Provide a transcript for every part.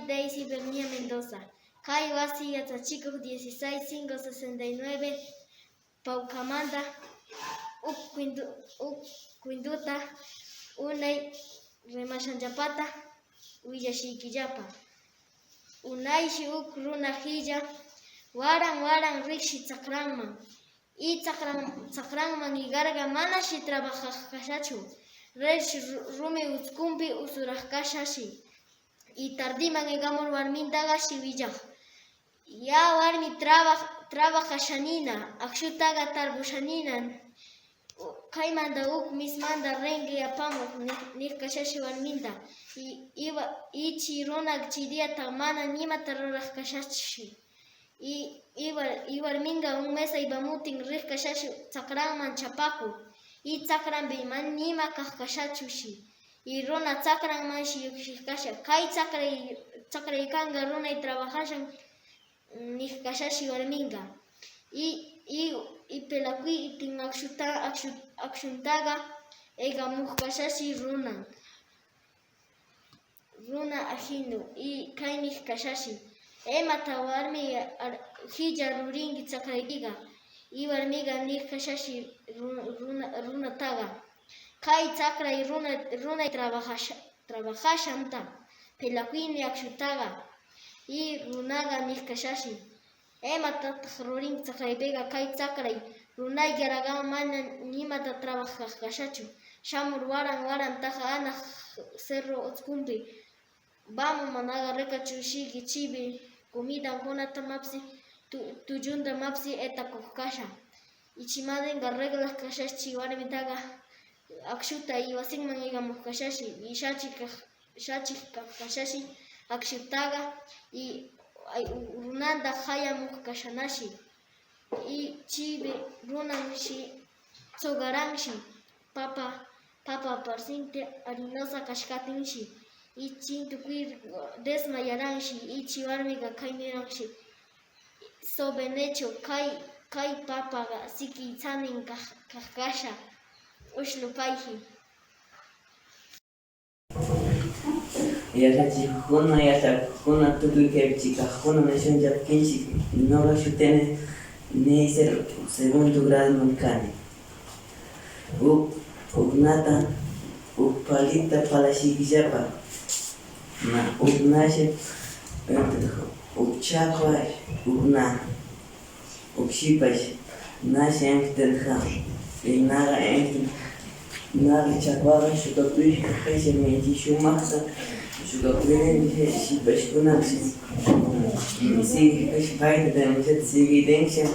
Daisy Bernia Mendoza. Kai Wasi Yatachiko 16569 Paucamanda Quinduta Unai Remashanjapata Uyashikijapa Unaishi Runa Hija Waran Rishi Tsakranman y Tsakranman y Garga Manashi trabaja Kashachu Resh Rumi Utskumbi Usurakashashi y tardiman egamor warmintaga shivilla. Ya warmi trabaja shanina, akshutaga tarbushanina. Kaimanda mismanda rengi apamo nirkashashi warminta. Ichi ronak chidia tamana nima taroraj kashashi. Warminga mesa ibamutin rikashashi tsakranman chapaku. Y tsakran biman nima kakashachushi. Y rona tsakran manshi yukshikasha. Kai tsakray kanga rona y trabajashan nihkashashi warminga. Y pelakui itin akshuntaga ega muhkashashi runa ajinu. Y kai nihkashashi. Emata warmi hija ruringi tsakraykiga. Y warmiga nihkashashi runa taga. Kai tsakra y runa y trabajashanta pelaquini akshutaga y runaga nihkashashi emata rurin tsakraypega kai tsakra y runay garaga mana nimata trabajashashachu shamur waran taja ana cerro utskumpi vamos managa rekachushigi chibi comida jonata mapsi tuyunda mapsi eta kokasha ichimadenga reglas kashachi warmitaga akshuta y wasinman igamos kashashi y shachik kashashi akshutaga y runanda hayamuk kashanashi y chibi runanshi tsogaranshi papa parsinte harinosa kashkatinshi y chintukuir desmayaranshi y chiwarmiga kainiranshi sobenecho kai papaga siki tsanin kakasha Ushlupaiji. Yachakuna tukuykaychikajuna nashunllapkinchik noqa shutini Neisser segundo grado kani. Ugnata palita palashikillapa. Ugnashi chakwash ugna ugshipash nashi engtenja. Naga chakwaga shukakush kakasha meji shumaksa shukakuren shipashkunaksi sigi kash paita demchat sigi denksha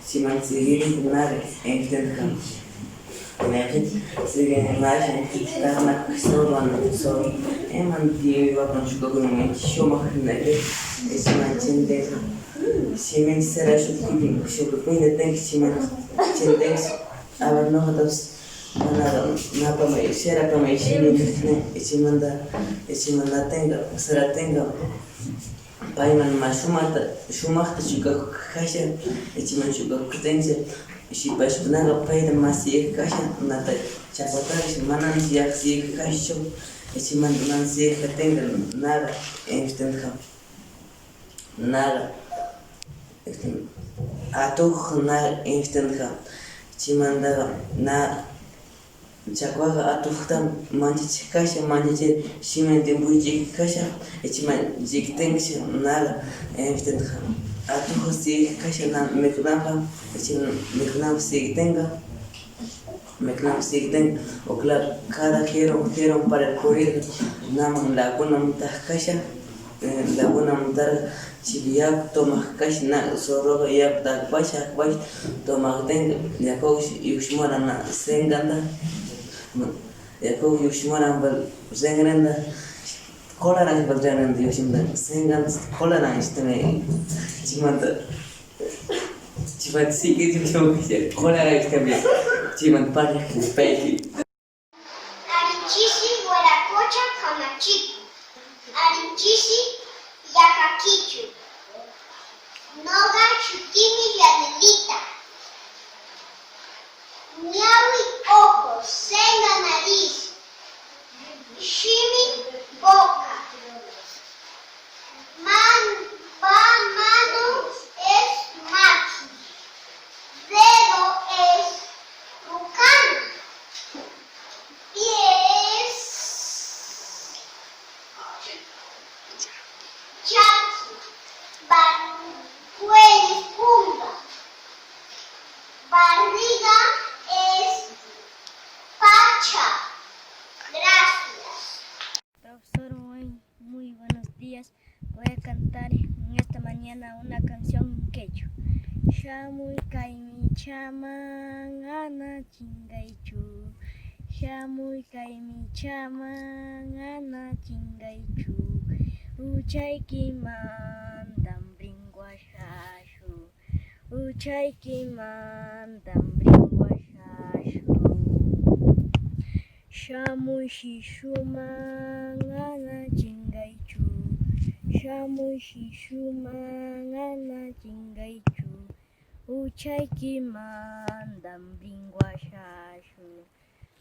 siman sigi naga engtenka Imagine sigi nasha tahnak so eman tiwa kan shukakuren shumaksa naga siman chendenka siman sera shukakuren denksha siman chendenka Ahora nosotros nada para será para mí si manda tenga será tenga paiman más shumata chica kasha echiman chica kutense si pas nada paida más si kasha nada chapatar si manan si kasha echiman nan si tenga nada entenga nada atuh nada entenga Chimanda na chakwaga atuhtam manchich kasha manchich shimente buji kasha echiman jiktenksha nala enftenha atuh si kasha na meknapa echin meknap sigten okla cada quiero para correr naman laguna mutahkasha laguna mutar Chibiak tomak kashna soroga yak tak basha bash tomak ten yakov yushmara na senganda yakov yushmara bal senganda kolarang bal janan yushimda sengan kolarang istene chimanta chimat sigi jujo kolarang istene chimat parya peki Arichisi warakocha kamachik Arichisi Yakakichu Noga chutimi yanelita Miawi ojos, senga nariz Shimi boca cocha. Gracias. Profesor, muy buenos días. Voy a cantar en esta mañana una canción en quechua. Shamuy kaimi chaman ana chingaichu. Shamuy kaimi chaman ana chingaichu. Uchayki mandam bringuashashu. Uchayki mandam bringuashashu. Shamuy shishuman ana chingaichu. Shamuy shishuman ana chingaichu. Uchayki mandam bringuashashu.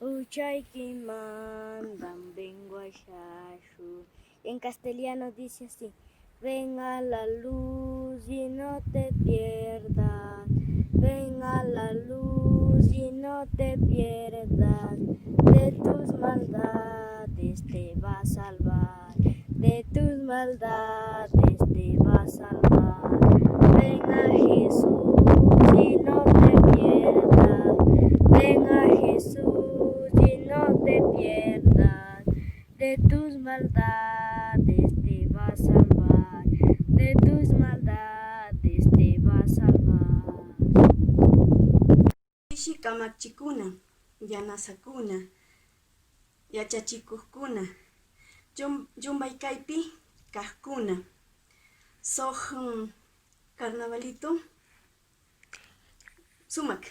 Uchayki mandam bringuashashu. En castellano dice así: ven a la luz y no te pierdas. Ven a la luz y no te pierdas. De tus maldades te va a salvar. De tus maldades te va a salvar. Ven a Jesús y no te pierdas. Ven a Jesús y no te pierdas. De tus maldades te va a salvar. De tus maldades te va a salvar. Kamachikuna, yanasakuna, yachachikuskuna, yumbaykaypi kajkuna, soq carnavalito, sumak.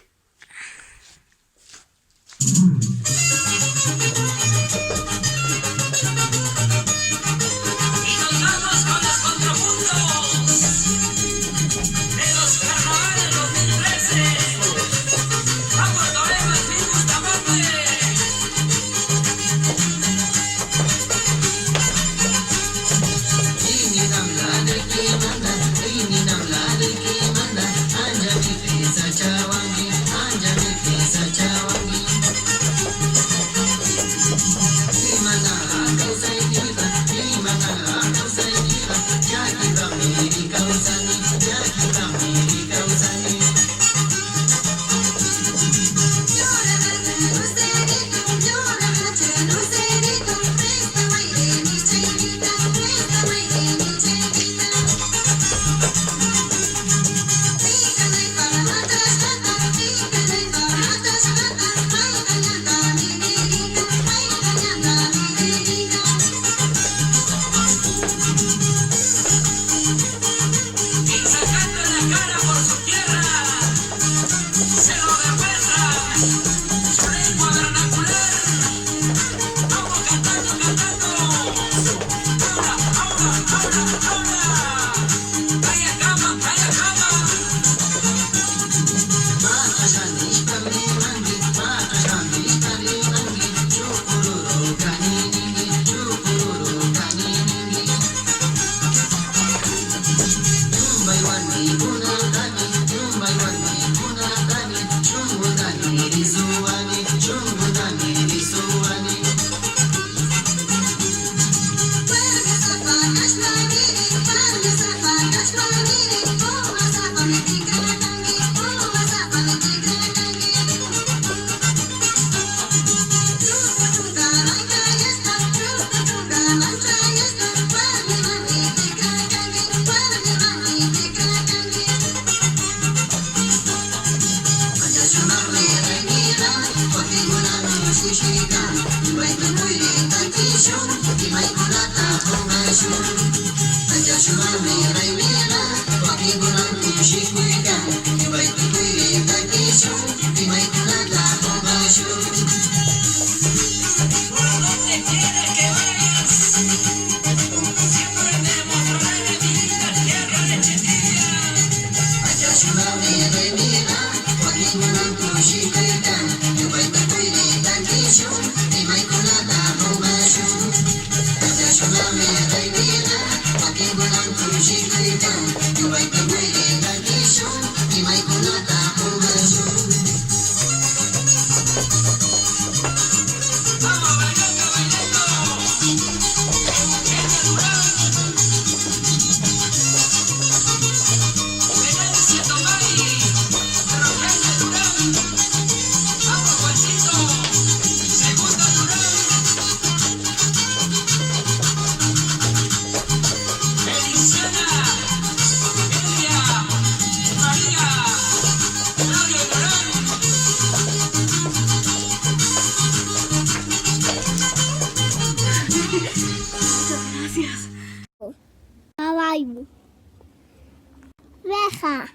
Reja.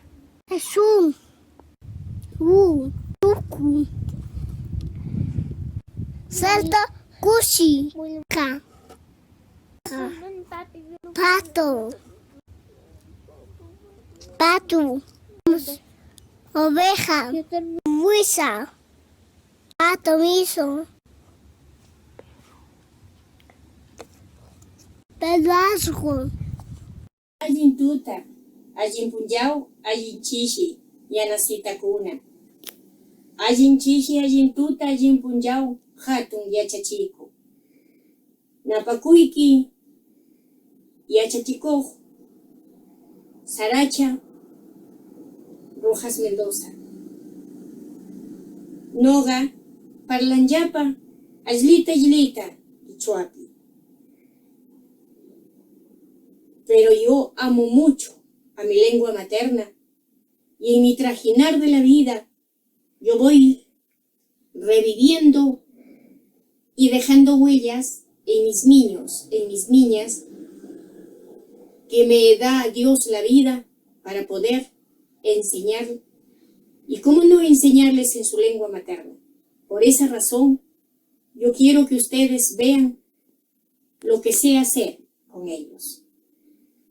Jesús. Tucu. Salto. Cusi. Ca. Pato. Pato. Oveja. Huisa. Pato miso. Pedazo. Allin tuta, allin punjau, allin chishi, yanasita kuna. Allin chishi, allin tuta, allin punjau, hatun yachachiku. Napakuiki, yachachikuj, Saracha, Rojas Mendoza. Noga, Parlanjapa, Aslita Ichuapi. Pero yo amo mucho a mi lengua materna y en mi trajinar de la vida yo voy reviviendo y dejando huellas en mis niños, en mis niñas, que me da Dios la vida para poder enseñar. ¿Y cómo no enseñarles en su lengua materna? Por esa razón, yo quiero que ustedes vean lo que sé hacer con ellos.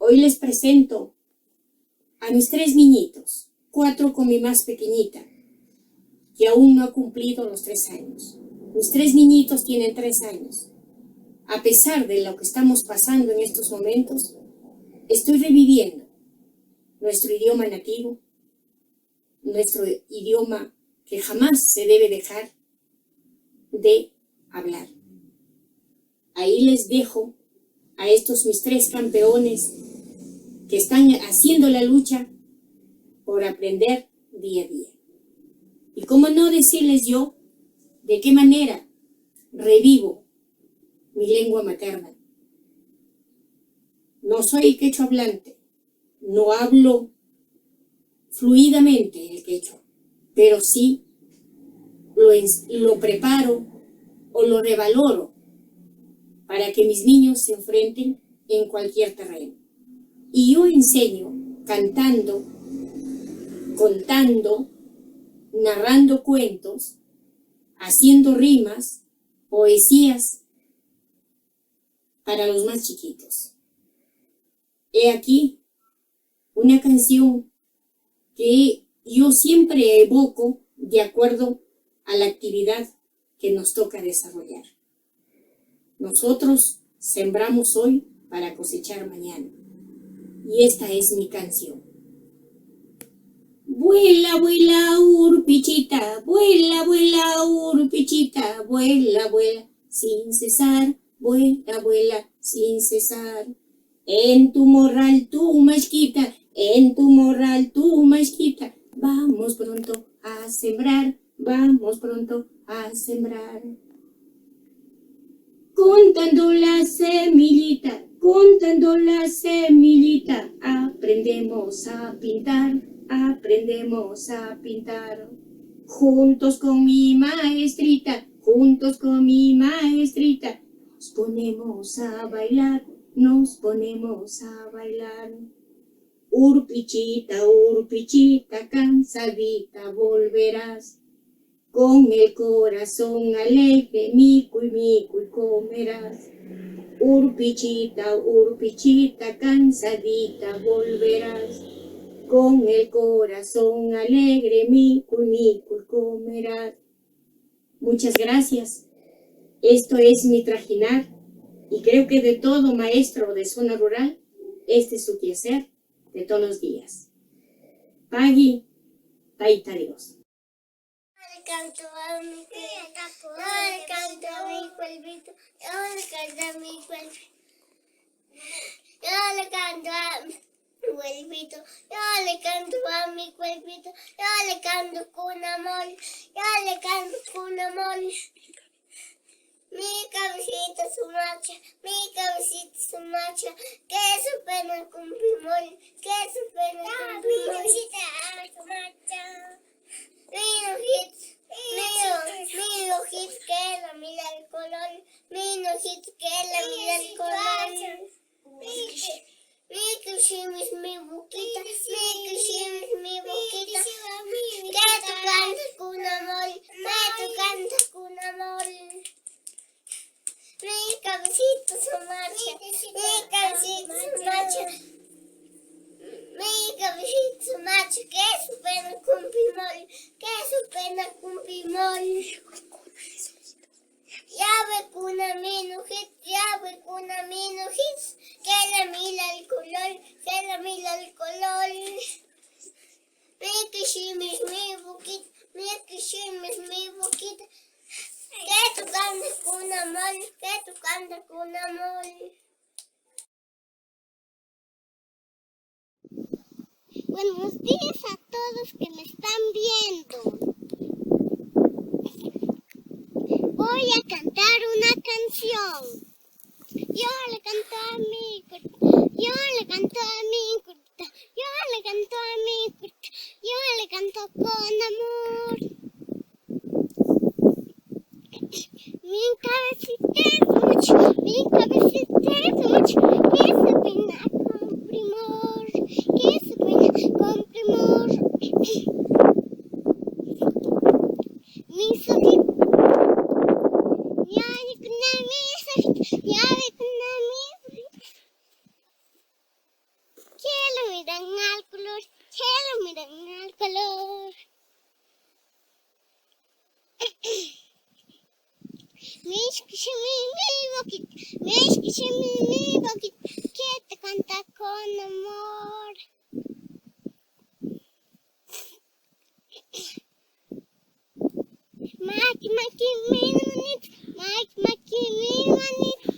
Hoy les presento a mis 3 niñitos, 4 con mi más pequeñita, que aún no ha cumplido los 3 años. Mis 3 niñitos tienen 3 años. A pesar de lo que estamos pasando en estos momentos, estoy reviviendo nuestro idioma nativo, nuestro idioma que jamás se debe dejar de hablar. Ahí les dejo a estos mis 3 campeones que están haciendo la lucha por aprender día a día. Y cómo no decirles yo de qué manera revivo mi lengua materna. No soy quechua hablante, no hablo fluidamente el quechua, pero sí lo preparo o lo revaloro para que mis niños se enfrenten en cualquier terreno. Y yo enseño cantando, contando, narrando cuentos, haciendo rimas, poesías para los más chiquitos. He aquí una canción que yo siempre evoco de acuerdo a la actividad que nos toca desarrollar. Nosotros sembramos hoy para cosechar mañana. Y esta es mi canción. Vuela, vuela, urpichita, vuela, vuela, urpichita, vuela, vuela, sin cesar, vuela, vuela, sin cesar. En tu morral, tu mezquita, en tu morral, tu mezquita, vamos pronto a sembrar, vamos pronto a sembrar. Contando la semillita, aprendemos a pintar, aprendemos a pintar. Juntos con mi maestrita, nos ponemos a bailar, nos ponemos a bailar. Urpichita, urpichita, cansadita volverás. Con el corazón alegre, mico y comerás. Urpichita, urpichita, cansadita volverás. Con el corazón alegre, mico y comerás. Muchas gracias. Esto es mi trajinar y creo que de todo maestro de zona rural, este es su quehacer de todos los días. Pagui, taita Dios. Le canto a mi cuerpito, yo le canto a mi cuerpito, yo le canto a mi cuerpito, yo le canto a mi cuerpito, yo le canto a mi cuerpito, yo le canto con amor, yo le canto con amor. Mi cabecita su marcha, que su pena con primor, que su pena con primor. Mi cabecita su marcha. Mi ojito que la mira el color, mi ojito que la mira el color. Mi cuchimis mi boquita, mi boquita. Que tú cantas con amor, que tú cantas con amor. Mi cabecito se marcha, mi cabecito se marcha. Mi cabecito se marcha, que su pena con pimol, que su pena con pimol. Llave con aminojit, llave con aminojit, que la mira el color, que la mira el color. Mi kishimis mi boquita, mi kishimis mi boquita. Que tú cantas con amor, que tú cantas con amor. Buenos días a todos que me están viendo. Voy a cantar una canción. Yo le canto a mi corta, yo le canto a mi corta, yo le canto a mi corta, yo le canto con amor. Mi cabecita es mucho, mi cabecita es mucho, que se peina con primor, que se peina con primor. Mis ojitos, llave con mis ojitos, llave con mis ojitos. Que lo miran al color, que lo miran al color. Mis kishimis mi boquita, que te canta con amor. Maki, maki, mi manito, maki, maki, mi manito.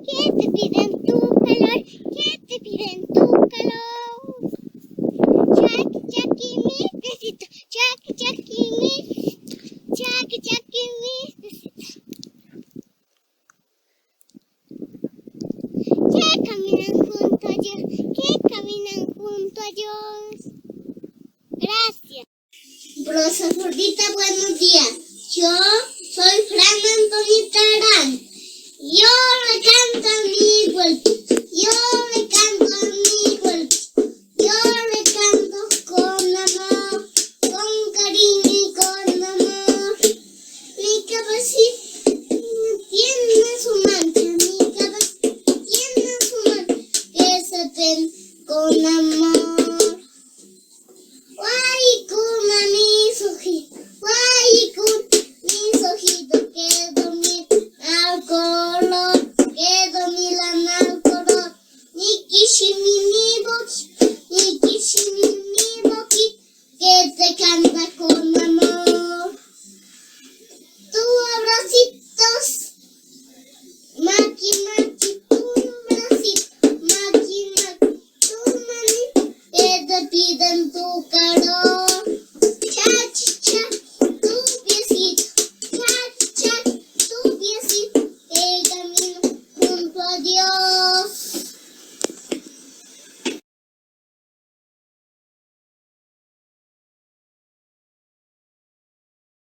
Que te piden tu calor, que te piden tu calor. Chaki, chaki, mi besito, chaki, chaki, mi chaki, chaki, mis besitos. Que caminan junto a Dios, que caminan junto a Dios. Gracias. Rosa Gordita, buenos días. Yo